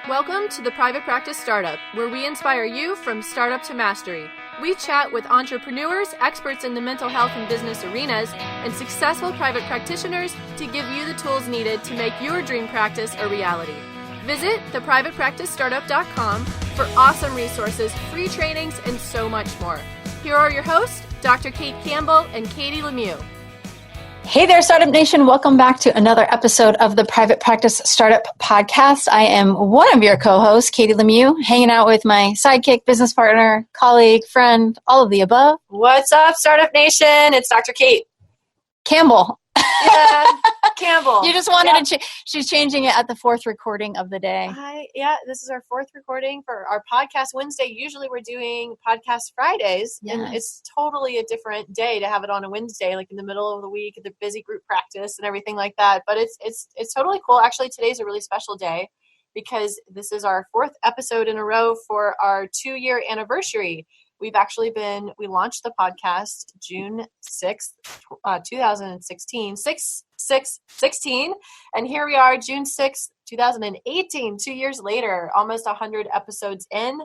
Welcome to the Private Practice Startup, where we inspire you from startup to mastery. We chat with entrepreneurs, experts in the mental health and business arenas, and successful private practitioners to give you the tools needed to make your dream practice a reality. Visit theprivatepracticestartup.com for awesome resources, free trainings, and so much more. Here are your hosts, Dr. Kate Campbell and Katie Lemieux. Hey there, Startup Nation. Welcome back to another episode of the Private Practice Startup Podcast. I am one of your co-hosts, Katie Lemieux, hanging out with my sidekick, business partner, colleague, friend, all of the above. What's up, Startup Nation? It's Dr. Kate Campbell. Yeah, Campbell. You just wanted to she's changing it at the fourth recording of the day. This is our fourth recording for our podcast Wednesday. Usually we're doing podcast Fridays, and it's totally a different day to have it on a Wednesday, like in the middle of the week, the busy group practice and everything like that. But it's totally cool. Actually, today's a really special day because this is our fourth episode in a row for our 2-year anniversary. We launched the podcast June 6th, 2016, 6/16, and here we are, June 6th, 2018, 2 years later, almost 100 episodes in,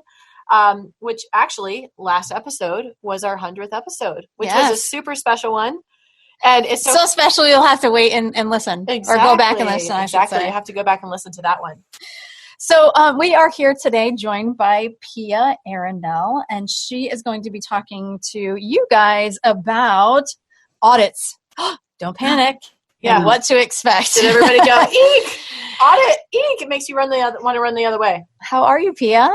which actually, last episode was our 100th episode, which was a super special one. And it's so special you'll have to wait and listen. Exactly, or go back and listen, Exactly, you have to go back and listen to that one. So we are here today joined by Pia Arrendell, and she is going to be talking to you guys about audits. Don't panic. Yeah. And what to expect. Did everybody go, eek, audit, eek? It makes you want to run the other way. How are you, Pia?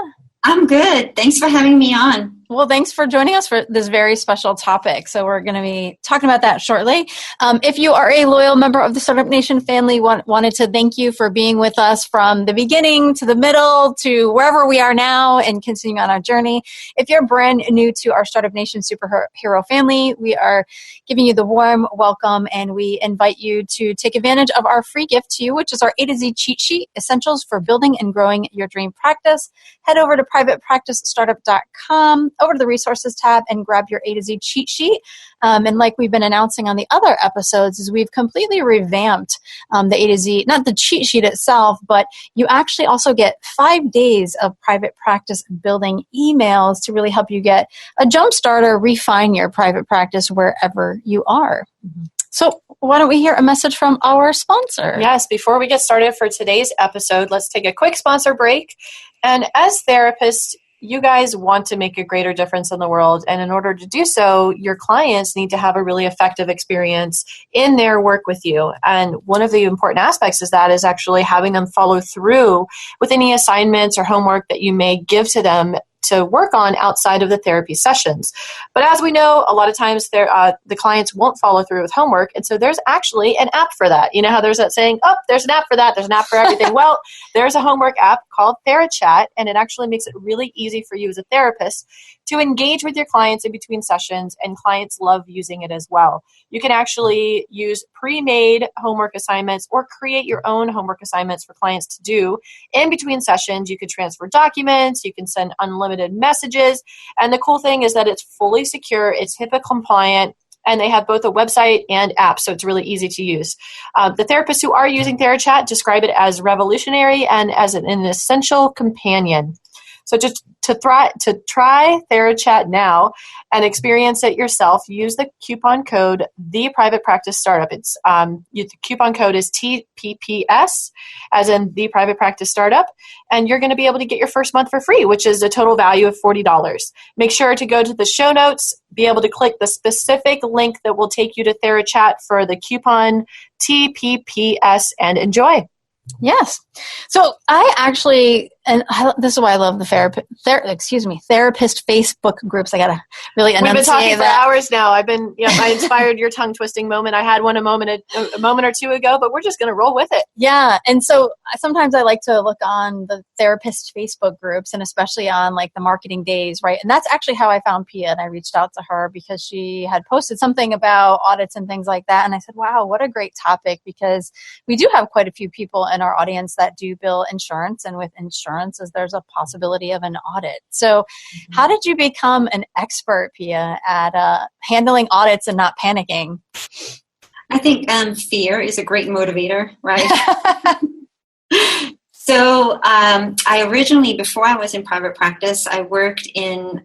I'm good. Thanks for having me on. Well, thanks for joining us for this very special topic. So we're going to be talking about that shortly. If you are a loyal member of the Startup Nation family, wanted to thank you for being with us from the beginning to the middle to wherever we are now and continuing on our journey. If you're brand new to our Startup Nation superhero family, we are giving you the warm welcome, and we invite you to take advantage of our free gift to you, which is our A to Z cheat sheet, essentials for building and growing your dream practice. Head over to privatepracticestartup.com, over to the resources tab, and grab your A to Z cheat sheet. And like we've been announcing on the other episodes, is we've completely revamped the A to Z, not the cheat sheet itself, but you actually also get 5 days of private practice building emails to really help you get a jump start or refine your private practice wherever you are. Mm-hmm. So why don't we hear a message from our sponsor? Yes, before we get started for today's episode, let's take a quick sponsor break. And as therapists, you guys want to make a greater difference in the world. And in order to do so, your clients need to have a really effective experience in their work with you. And one of the important aspects is actually having them follow through with any assignments or homework that you may give to them to work on outside of the therapy sessions. But as we know, a lot of times the clients won't follow through with homework. And so there's actually an app for that. You know how there's that saying, there's an app for that. There's an app for everything. Well, there's a homework app called TheraChat, and it actually makes it really easy for you as a therapist to engage with your clients in between sessions, and clients love using it as well. You can actually use pre-made homework assignments or create your own homework assignments for clients to do in between sessions. You can transfer documents, you can send unlimited messages, and the cool thing is that it's fully secure, it's HIPAA compliant, and they have both a website and app, so it's really easy to use. The therapists who are using TheraChat describe it as revolutionary and as an essential companion. So just to try TheraChat now and experience it yourself, use the coupon code ThePrivatePracticeStartup. It's the coupon code is TPPS, as in The Private Practice Startup, and you're going to be able to get your first month for free, which is a total value of $40. Make sure to go to the show notes, be able to click the specific link that will take you to TheraChat for the coupon TPPS, and enjoy. Yes. So I actually, this is why I love the therapist Facebook groups. I got to really enunciate that. We've been talking for hours now. I inspired your tongue twisting moment. I had one a moment or two ago, but we're just going to roll with it. Yeah. And so sometimes I like to look on the therapist Facebook groups, and especially on like the marketing days, right? And that's actually how I found Pia, and I reached out to her because she had posted something about audits and things like that. And I said, wow, what a great topic, because we do have quite a few people in our audience that do bill insurance, and with insurance there's a possibility of an audit. So how did you become an expert, Pia, at handling audits and not panicking? I think fear is a great motivator, right? So I originally, before I was in private practice, I worked in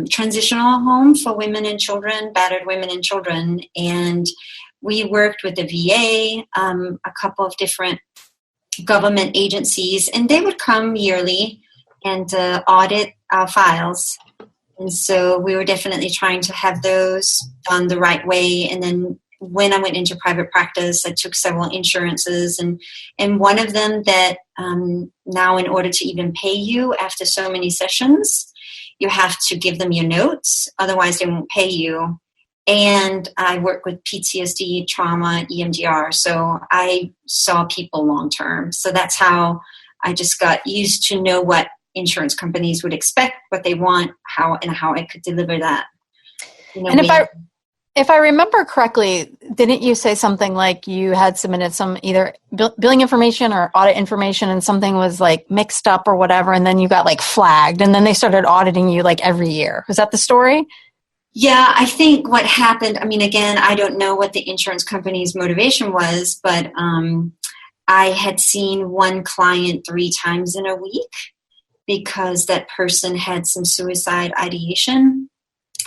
transitional home for women and children, battered women and children. And we worked with the VA, a couple of different government agencies, and they would come yearly and audit our files. And so we were definitely trying to have those done the right way. And then when I went into private practice, I took several insurances, and one of them that now, in order to even pay you after so many sessions, you have to give them your notes, otherwise they won't pay you. And I work with PTSD, trauma, EMDR, so I saw people long term. So that's how I just got used to know what insurance companies would expect, what they want, how I could deliver that. And if I remember correctly, didn't you say something like you had submitted some either billing information or audit information and something was like mixed up or whatever, and then you got like flagged and then they started auditing you like every year? Was that the story? Yeah, I think what happened, I mean, again, I don't know what the insurance company's motivation was, but I had seen one client 3 times in a week because that person had some suicide ideation.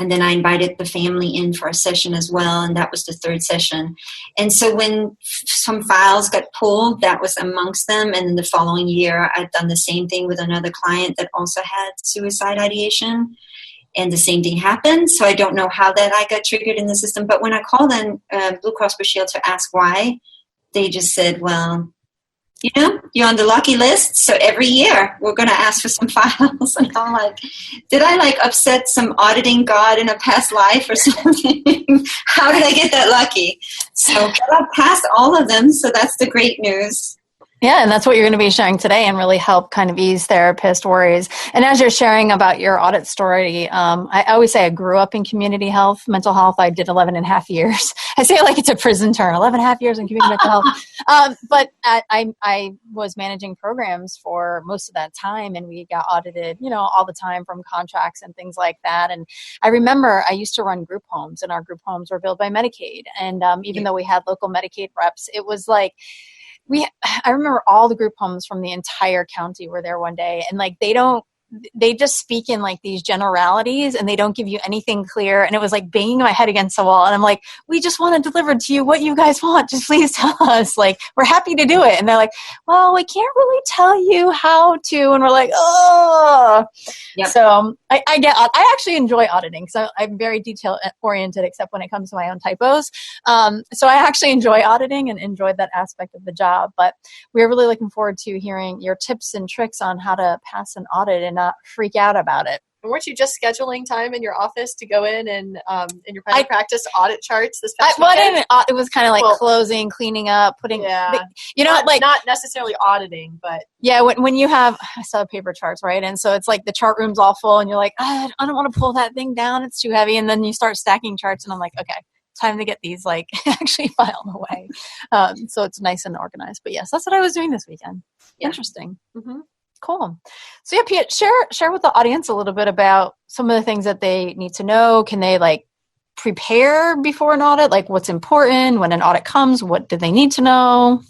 And then I invited the family in for a session as well, and that was the 3rd session. And so when some files got pulled, that was amongst them. And then the following year, I'd done the same thing with another client that also had suicide ideation. And the same thing happened. So I don't know how that I got triggered in the system. But when I called in Blue Cross Blue Shield to ask why, they just said, well, you know, you're on the lucky list, so every year we're going to ask for some files. And I'm like, did I like upset some auditing god in a past life or something? How did I get that lucky? So I passed all of them, so that's the great news. Yeah, and that's what you're going to be sharing today and really help kind of ease therapist worries. And as you're sharing about your audit story, I always say I grew up in community health, mental health. I did 11 and a half years. I say it like it's a prison term, 11 and a half years in community mental health. But I was managing programs for most of that time, and we got audited, you know, all the time from contracts and things like that. And I remember I used to run group homes, and our group homes were billed by Medicaid. And even though we had local Medicaid reps, it was like, I remember all the group homes from the entire county were there one day, and like they just speak in like these generalities and they don't give you anything clear. And it was like banging my head against the wall. And I'm like, we just want to deliver to you what you guys want. Just please tell us. Like, we're happy to do it. And they're like, well, we can't really tell you how to. And we're like, oh, yep. So I actually enjoy auditing. So I'm very detail oriented, except when it comes to my own typos. So I actually enjoy auditing and enjoyed that aspect of the job. But we're really looking forward to hearing your tips and tricks on how to pass an audit and not freak out about it. And weren't you just scheduling time in your office to go in and in your private practice to audit charts this past weekend? It was kind of like closing, cleaning up, putting, not necessarily auditing, but. Yeah, when you have, I saw paper charts, right? And so it's like the chart room's all full and you're like, I don't want to pull that thing down. It's too heavy. And then you start stacking charts and I'm like, okay, time to get these like actually filed away. So it's nice and organized. But yes, that's what I was doing this weekend. Yeah. Interesting. Mm-hmm. Cool. So yeah, Pia, share with the audience a little bit about some of the things that they need to know. Can they like prepare before an audit? Like what's important when an audit comes? What do they need to know?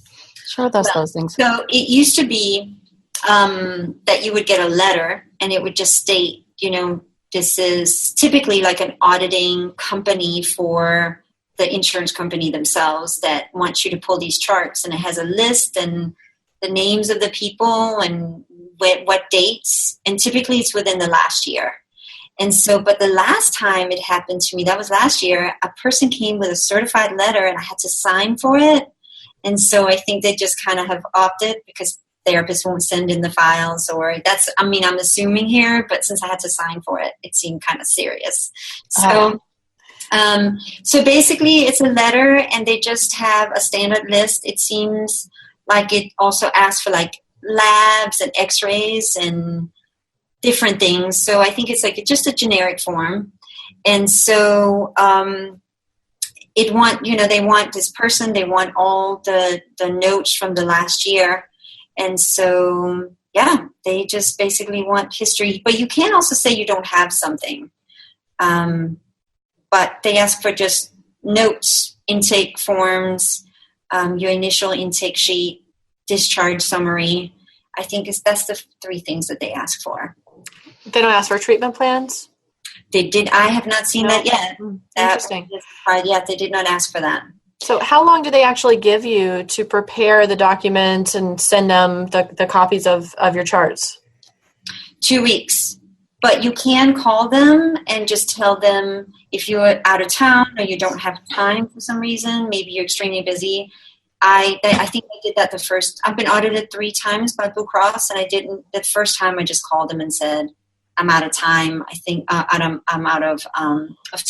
Share with us those things. So it used to be that you would get a letter and it would just state, you know, this is typically like an auditing company for the insurance company themselves that wants you to pull these charts, and it has a list and the names of the people and what dates, and typically it's within the last year. And so, but the last time it happened to me, that was last year, a person came with a certified letter and I had to sign for it. And so I think they just kind of have opted because therapists won't send in the files, or that's, I mean, I'm assuming here, but since I had to sign for it, it seemed kind of serious. So, so basically it's a letter and they just have a standard list. It seems like it also asks for like labs and x-rays and different things. So I think it's like just a generic form. And so they want this person, they want all the notes from the last year. And so, yeah, they just basically want history. But you can also say you don't have something. But they ask for just notes, intake forms, your initial intake sheet, discharge summary. I think that's the 3 things that they ask for. They don't ask for treatment plans? They did. I have not seen that yet. Interesting. Yet they did not ask for that. So how long do they actually give you to prepare the documents and send them the copies of your charts? 2 weeks. But you can call them and just tell them if you're out of town or you don't have time for some reason, maybe you're extremely busy. I think I did that the first. I've been audited 3 times by Blue Cross, and I didn't. The first time I just called them and said, I'm out of time. I think I'm out of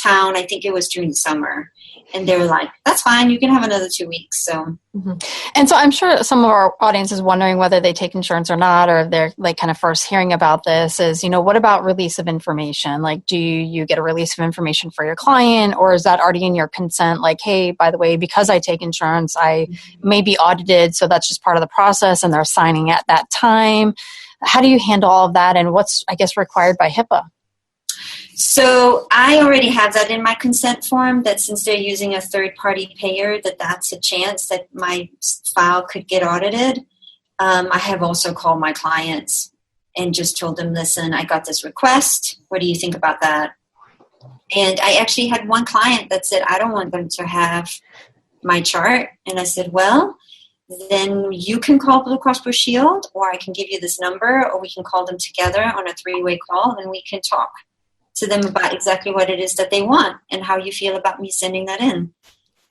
town. I think it was during the summer. And they were like, that's fine. You can have another 2 weeks. So, And so I'm sure some of our audience is wondering whether they take insurance or not, or if they're like kind of first hearing about this is, what about release of information? Like, do you get a release of information for your client, or is that already in your consent? Like, hey, by the way, because I take insurance, I may be audited. So that's just part of the process, and they're signing at that time. How do you handle all of that, and what's, I guess, required by HIPAA? So I already have that in my consent form, that since they're using a third-party payer, that's a chance that my file could get audited. I have also called my clients and just told them, listen, I got this request. What do you think about that? And I actually had one client that said, I don't want them to have my chart. And I said, well, then you can call Blue Cross Blue Shield, or I can give you this number, or we can call them together on a 3-way call, and we can talk to them about exactly what it is that they want and how you feel about me sending that in.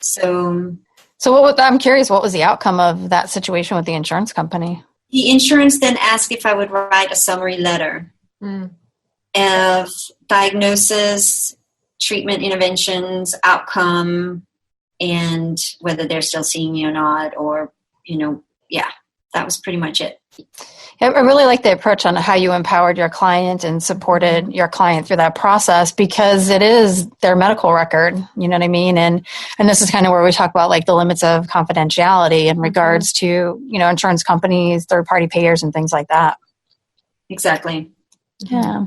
So I'm curious, what was the outcome of that situation with the insurance company? The insurance then asked if I would write a summary letter of diagnosis, treatment interventions, outcome, and whether they're still seeing me or not, or, that was pretty much it. I really like the approach on how you empowered your client and supported your client through that process, because it is their medical record, you know what I mean? And this is kind of where we talk about like the limits of confidentiality in regards to, insurance companies, third-party payers, and things like that. Exactly. Yeah.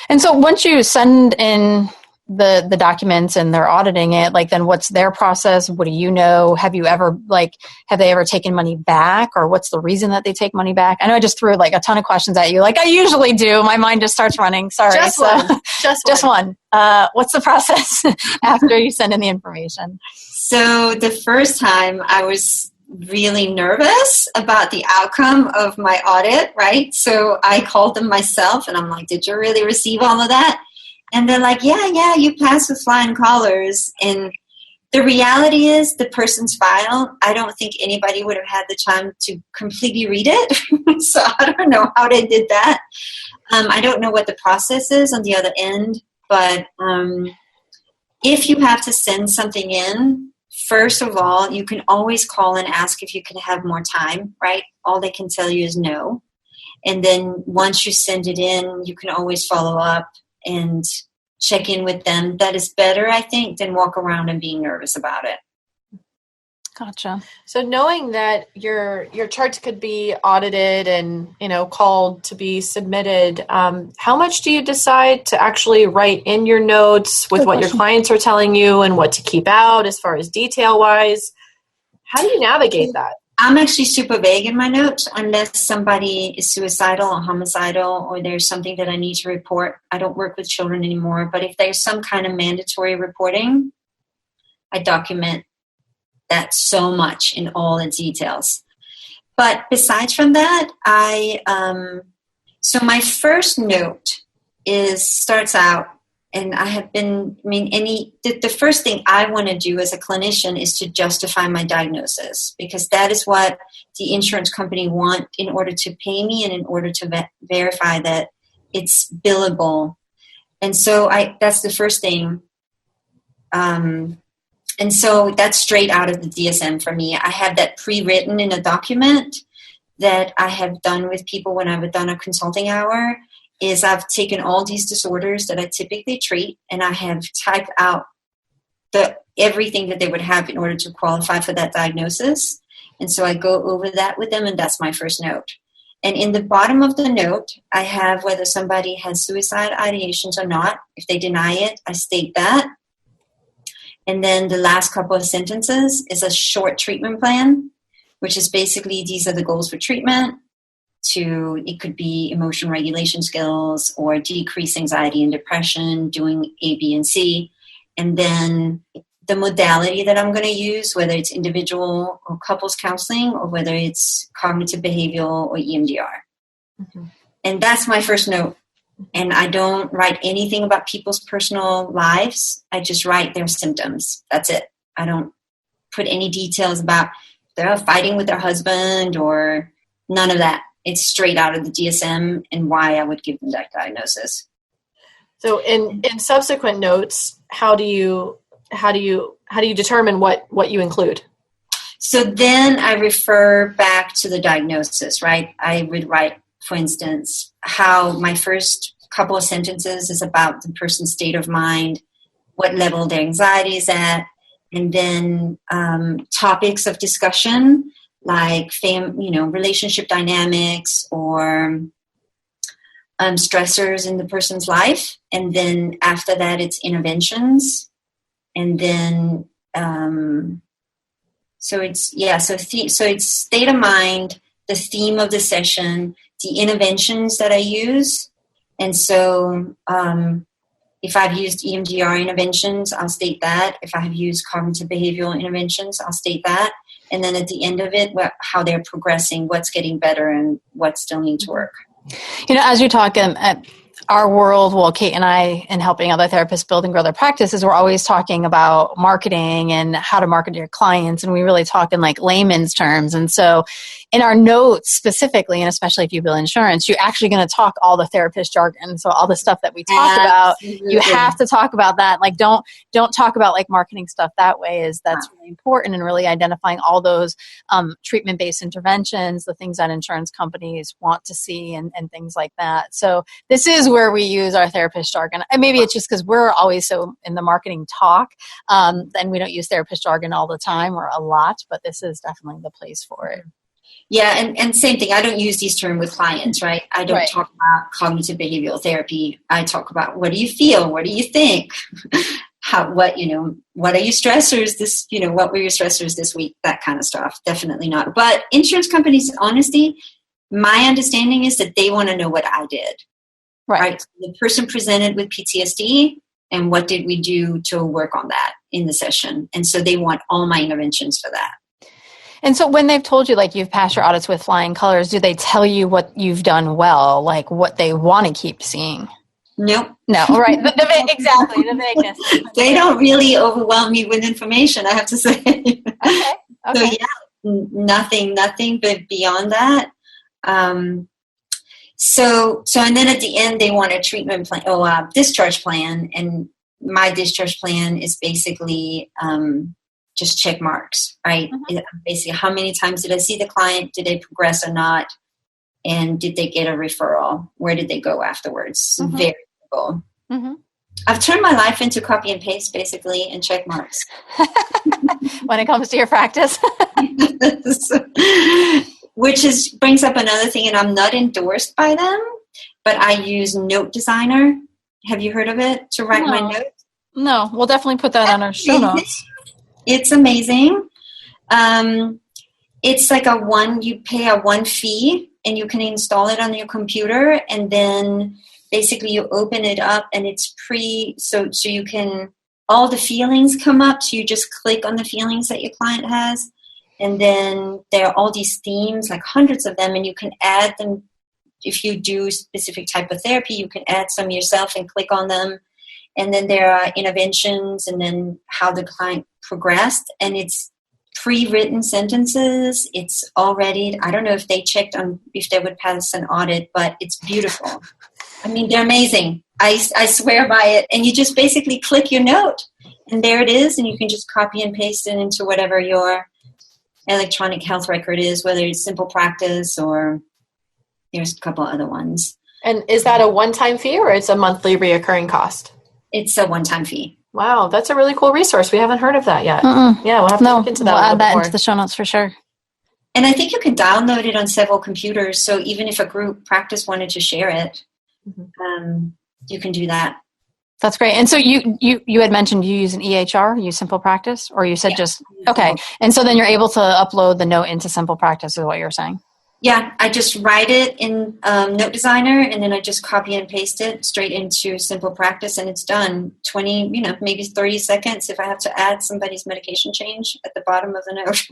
And so once you send in the documents and they're auditing it, like, then what's their process? What do you know? Have they ever taken money back, or what's the reason that they take money back? I know I just threw like a ton of questions at you, like I usually do. My mind just starts running. Sorry. Just one. What's the process after you send in the information? So the first time I was really nervous about the outcome of my audit, right? So I called them myself and I'm like, did you really receive all of that? And they're like, yeah, you passed with flying colors. And the reality is the person's file, I don't think anybody would have had the time to completely read it. So I don't know how they did that. I don't know what the process is on the other end. But if you have to send something in, first of all, you can always call and ask if you can have more time, right? All they can tell you is no. And then once you send it in, you can always follow up and check in with them. That is better, I think, than walk around and being nervous about it. Gotcha. So knowing that your charts could be audited and, called to be submitted, how much do you decide to actually write in your notes with what your clients are telling you and what to keep out as far as detail-wise? How do you navigate that? I'm actually super vague in my notes unless somebody is suicidal or homicidal or there's something that I need to report. I don't work with children anymore, but if there's some kind of mandatory reporting, I document that so much in all its details. But besides from that, so my first note starts out, and the first thing I want to do as a clinician is to justify my diagnosis, because that is what the insurance company want in order to pay me and in order to verify that it's billable. And so that's the first thing. And so that's straight out of the DSM for me. I have that pre-written in a document that I have done with people when I've done a consulting hour. Is I've taken all these disorders that I typically treat and I have typed out everything that they would have in order to qualify for that diagnosis. And so I go over that with them, and that's my first note. And in the bottom of the note, I have whether somebody has suicide ideations or not. If they deny it, I state that. And then the last couple of sentences is a short treatment plan which is basically these are the goals for treatment. It could be emotion regulation skills or decrease anxiety and depression, doing A, B, and C. And then the modality that I'm going to use, whether it's individual or couples counseling or whether it's cognitive behavioral or EMDR. Mm-hmm. And that's my first note. And I don't write anything about people's personal lives. I just write their symptoms. That's it. I don't put any details about they're fighting with their husband or none of that. It's straight out of the DSM and why I would give them that diagnosis. So in subsequent notes, how do you determine what you include? So then I refer back to the diagnosis, right? I would write, for instance, how my first couple of sentences is about the person's state of mind, what level their anxiety is at, and then topics of discussion like relationship dynamics or stressors in the person's life. And then after that, it's interventions. And then, so it's state of mind, the theme of the session, the interventions that I use. And so if I've used EMDR interventions, I'll state that. If I have used cognitive behavioral interventions, I'll state that. And then at the end of it, how they're progressing, what's getting better and what still needs to work. As you talk at our world, well, Kate and I, in helping other therapists build and grow their practices, we're always talking about marketing and how to market to your clients. And we really talk in like layman's terms. And so in our notes specifically, and especially if you bill insurance, you're actually going to talk all the therapist jargon. So all the stuff that we talk about, you have to talk about that. Like, don't talk about like marketing stuff that way. That's really important, and really identifying all those treatment-based interventions, the things that insurance companies want to see and things like that. So this is where we use our therapist jargon. And maybe it's just because we're always so in the marketing talk, then we don't use therapist jargon all the time or a lot, but this is definitely the place for it. Yeah, and same thing. I don't use these terms with clients, right? I don't talk about cognitive behavioral therapy. I talk about what do you feel? What do you think? What are your stressors what were your stressors this week? That kind of stuff. Definitely not. But insurance companies, honestly, my understanding is that they want to know what I did. Right. So the person presented with PTSD, and what did we do to work on that in the session? And so they want all my interventions for that. And so when they've told you, like, you've passed your audits with flying colors, do they tell you what you've done well, like what they want to keep seeing? Nope. No, right. Exactly. The vagueness. They don't really overwhelm me with information, I have to say. Okay. So yeah, nothing but beyond that. So and then at the end they want a treatment plan, discharge plan, and my discharge plan is basically just check marks, right? Mm-hmm. Basically, how many times did I see the client? Did they progress or not? And did they get a referral? Where did they go afterwards? Mm-hmm. Very simple. Mm-hmm. I've turned my life into copy and paste, basically, and check marks. When it comes to your practice. Which brings up another thing, and I'm not endorsed by them, but I use Note Designer. Have you heard of it to write my notes? No, we'll definitely put that on our show notes. It's amazing. It's like you pay a one fee, and you can install it on your computer, and then basically you open it up, and it's so you can, all the feelings come up, so you just click on the feelings that your client has. And then there are all these themes, like hundreds of them, and you can add them. If you do a specific type of therapy, you can add some yourself and click on them. And then there are interventions, and then how the client progressed. And it's pre-written sentences. It's already, I don't know if they checked on if they would pass an audit, but it's beautiful. I mean, they're amazing. I swear by it. And you just basically click your note, and there it is. And you can just copy and paste it into whatever your electronic health record is, whether it's Simple Practice or there's a couple other ones. And is that a one-time fee, or it's a monthly reoccurring cost? It's a one-time fee. Wow, that's a really cool resource. We haven't heard of that yet. Yeah, we'll have to look into that. We'll add that into the show notes for sure. And I think you can download it on several computers. So even if a group practice wanted to share it, you can do that. That's great. And so you had mentioned you use an EHR, you use Simple Practice, or you said okay. And so then you're able to upload the note into Simple Practice is what you're saying? Yeah, I just write it in Note Designer, and then I just copy and paste it straight into Simple Practice, and it's done. 20, maybe 30 seconds if I have to add somebody's medication change at the bottom of the note.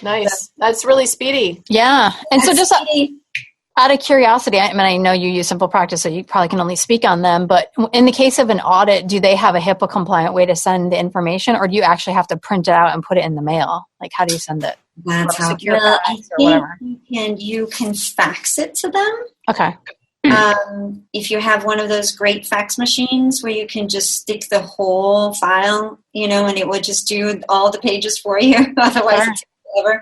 Nice. So, that's really speedy. Yeah. And so just out of curiosity, I mean, I know you use Simple Practice, so you probably can only speak on them, but in the case of an audit, do they have a HIPAA compliant way to send the information, or do you actually have to print it out and put it in the mail? Like, how do you send it? That's how you can fax it to them. Okay. If you have one of those great fax machines where you can just stick the whole file, and it would just do all the pages for you. Otherwise, it takes forever.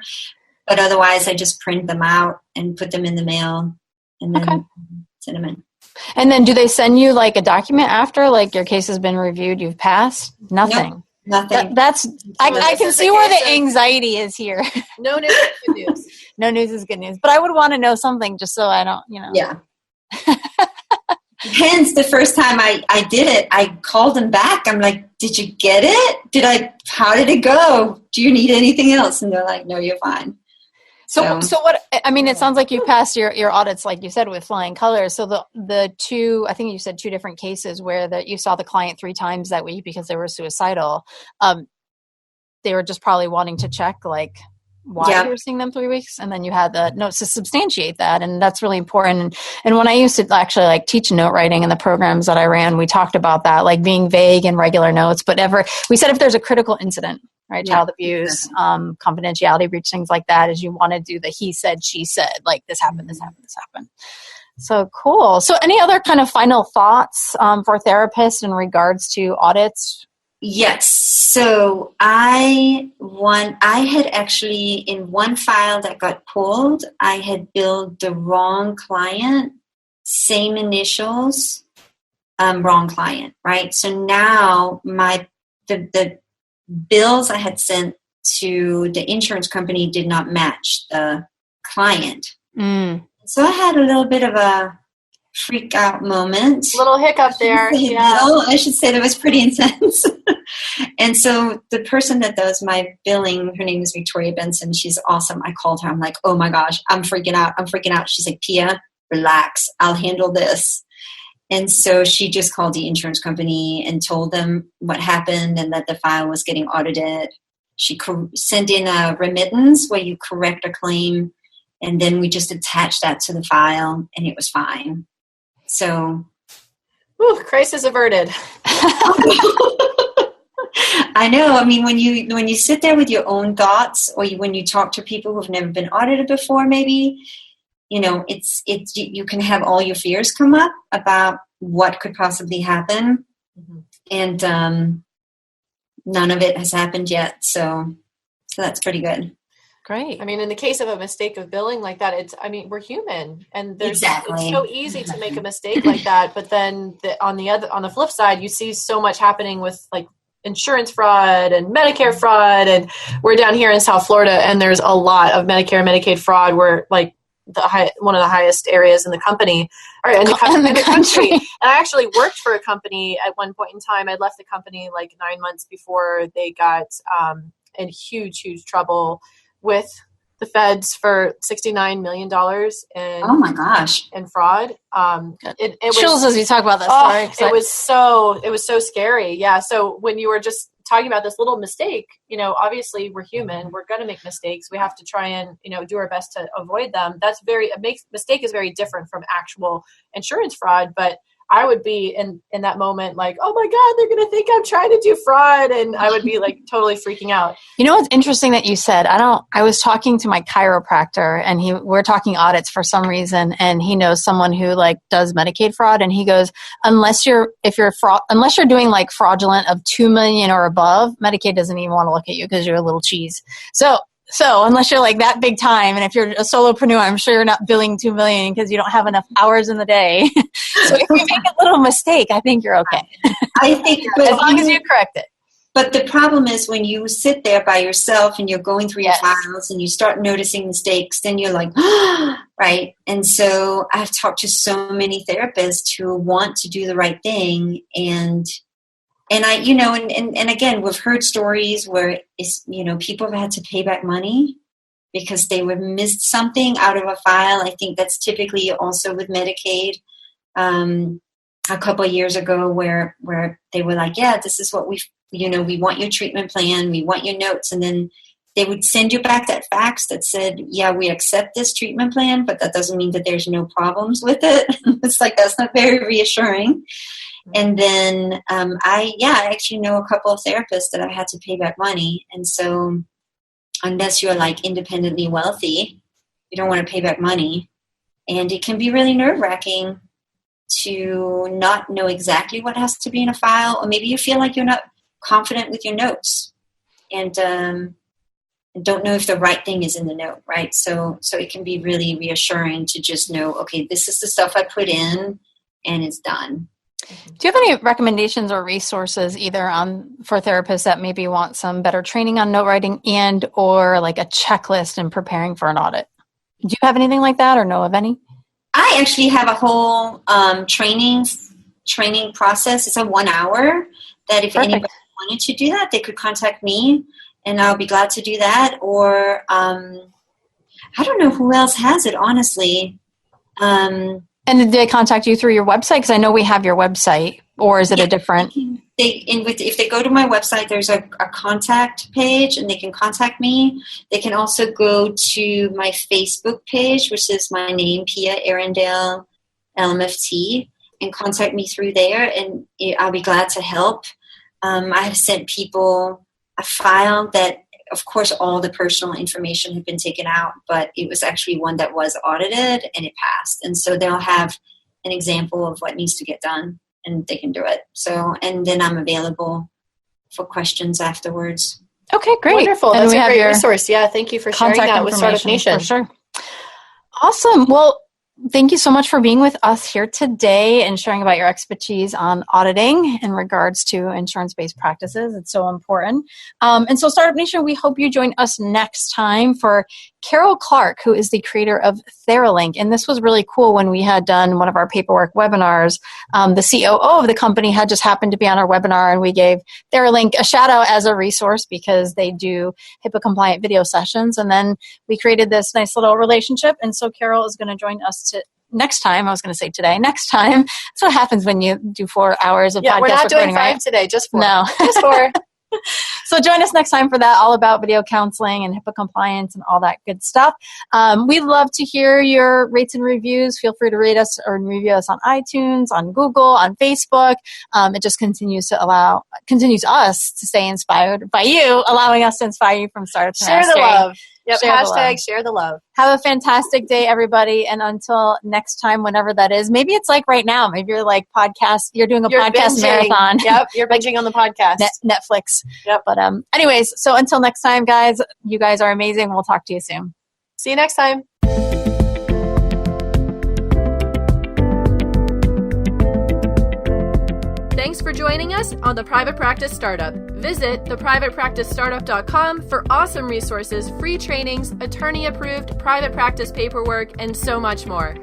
But otherwise, I just print them out and put them in the mail and then send them in. And then do they send you like a document after, like your case has been reviewed, you've passed? Nothing. Nope, nothing. I can see where the anxiety is here. No news is good news. No news is good news. But I would want to know something just so I don't, Yeah. Hence, the first time I did it, I called them back. I'm like, did you get it? How did it go? Do you need anything else? And they're like, no, you're fine. So what, I mean, it sounds like you passed your audits, like you said, with flying colors. So the two, I think you said 2 different cases where you saw the client 3 times that week because they were suicidal. They were just probably wanting to check like why you were seeing them 3 weeks. And then you had the notes to substantiate that. And that's really important. And when I used to actually like teach note writing in the programs that I ran, we talked about that, like being vague in regular notes, but we said if there's a critical incident, right? Child abuse, confidentiality breach, things like that, is you want to do the he said, she said, like this happened, this happened, this happened. So cool. So any other kind of final thoughts for therapists in regards to audits? Yes. So I had actually, in one file that got pulled, I had billed the wrong client, same initials, wrong client, right? So now the bills I had sent to the insurance company did not match the client. So I had a little bit of a freak out moment. Little hiccup there. I should say that was pretty intense. And so the person that does my billing, her name is Victoria Benson. She's awesome. I called her. I'm like, oh my gosh, I'm freaking out. She's like, Pia, relax. I'll handle this. And so she just called the insurance company and told them what happened and that the file was getting audited. She sent in a remittance where you correct a claim, and then we just attached that to the file, and it was fine. So, crisis averted. I know. I mean, when you sit there with your own thoughts, or when you talk to people who've never been audited before, maybe. It's you can have all your fears come up about what could possibly happen, and none of it has happened yet. So that's pretty good. Great. I mean, in the case of a mistake of billing like that, we're human, and it's so easy to make a mistake like that. But then on the flip side, you see so much happening with like insurance fraud and Medicare fraud, and we're down here in South Florida, and there's a lot of Medicare and Medicaid fraud. We're like one of the highest areas in the company, or in the country. And I actually worked for a company at one point in time. I left the company like 9 months before they got in huge trouble with the feds for $69 million in oh my gosh in fraud. It chills as you talk about that story. It was so scary. Yeah. So when you were just talking about this little mistake, obviously we're human. We're going to make mistakes. We have to try and, do our best to avoid them. Mistake is very different from actual insurance fraud, but I would be in that moment like, oh my God, they're going to think I'm trying to do fraud. And I would be like totally freaking out. You know what's interesting that you said? I was talking to my chiropractor, and we're talking audits for some reason, and he knows someone who like does Medicaid fraud, and he goes, unless you're doing like fraudulent of 2 million or above, Medicaid doesn't even want to look at you because you're a little cheese. So unless you're like that big time, and if you're a solopreneur, I'm sure you're not billing 2 million because you don't have enough hours in the day. So if you make a little mistake, I think you're okay. I think, as long as you correct it. But the problem is when you sit there by yourself and you're going through your files and you start noticing mistakes, then you're like, right? And so I've talked to so many therapists who want to do the right thing. And I, and again, we've heard stories where people have had to pay back money because they would missed something out of a file. I think that's typically also with Medicaid. A couple of years ago where they were like, yeah, this is what we want your treatment plan, we want your notes. And then they would send you back that fax that said, yeah, we accept this treatment plan, but that doesn't mean that there's no problems with it. It's like, that's not very reassuring. And then I actually know a couple of therapists that I've had to pay back money. And so unless you're like independently wealthy, you don't want to pay back money. And it can be really nerve-wracking to not know exactly what has to be in a file, or maybe you feel like you're not confident with your notes and don't know if the right thing is in the note, right? So it can be really reassuring to just know, okay, this is the stuff I put in and it's done. Do you have any recommendations or resources either for therapists that maybe want some better training on note writing and or like a checklist in preparing for an audit? Do you have anything like that or know of any? I actually have a whole training process. It's a 1 hour that if anybody wanted to do that, they could contact me and I'll be glad to do that. Or I don't know who else has it, honestly. And did they contact you through your website? Because I know we have your website, or is it a different? If they go to my website, there's a contact page and they can contact me. They can also go to my Facebook page, which is my name, Pia Arrendell, LMFT, and contact me through there, and I'll be glad to help. I have sent people a file that, of course, all the personal information had been taken out, but it was actually one that was audited and it passed. And so they'll have an example of what needs to get done and they can do it. So, and then I'm available for questions afterwards. Okay, great. Wonderful. That's a great resource. Yeah, thank you for sharing that with Startup Nation. For sure. Awesome. Well, thank you so much for being with us here today and sharing about your expertise on auditing in regards to insurance-based practices. It's so important. And so Startup Nation, we hope you join us next time for Carol Clark, who is the creator of TheraLink. And this was really cool when we had done one of our paperwork webinars. The COO of the company had just happened to be on our webinar, and we gave TheraLink a shout out as a resource because they do HIPAA compliant video sessions. And then we created this nice little relationship. And so Carol is going to join us next time. I was going to say today. Next time. That's what happens when you do 4 hours of podcast recording. We're not doing 5 right? today, just 4. No. Just 4. So join us next time for that, all about video counseling and HIPAA compliance and all that good stuff. We'd love to hear your rates and reviews. Feel free to rate us or review us on iTunes, on Google, on Facebook. It just continues us to stay inspired by you, allowing us to inspire you from startup to mastery. Share the love. Yep, # share the love. Have a fantastic day, everybody. And until next time, whenever that is, maybe it's like right now. Maybe you're like you're doing a podcast marathon. Yep, you're binging on the podcast. Netflix. Yep. But anyways, so until next time, guys, you guys are amazing. We'll talk to you soon. See you next time. Thanks for joining us on The Private Practice Startup. Visit theprivatepracticestartup.com for awesome resources, free trainings, attorney-approved private practice paperwork, and so much more.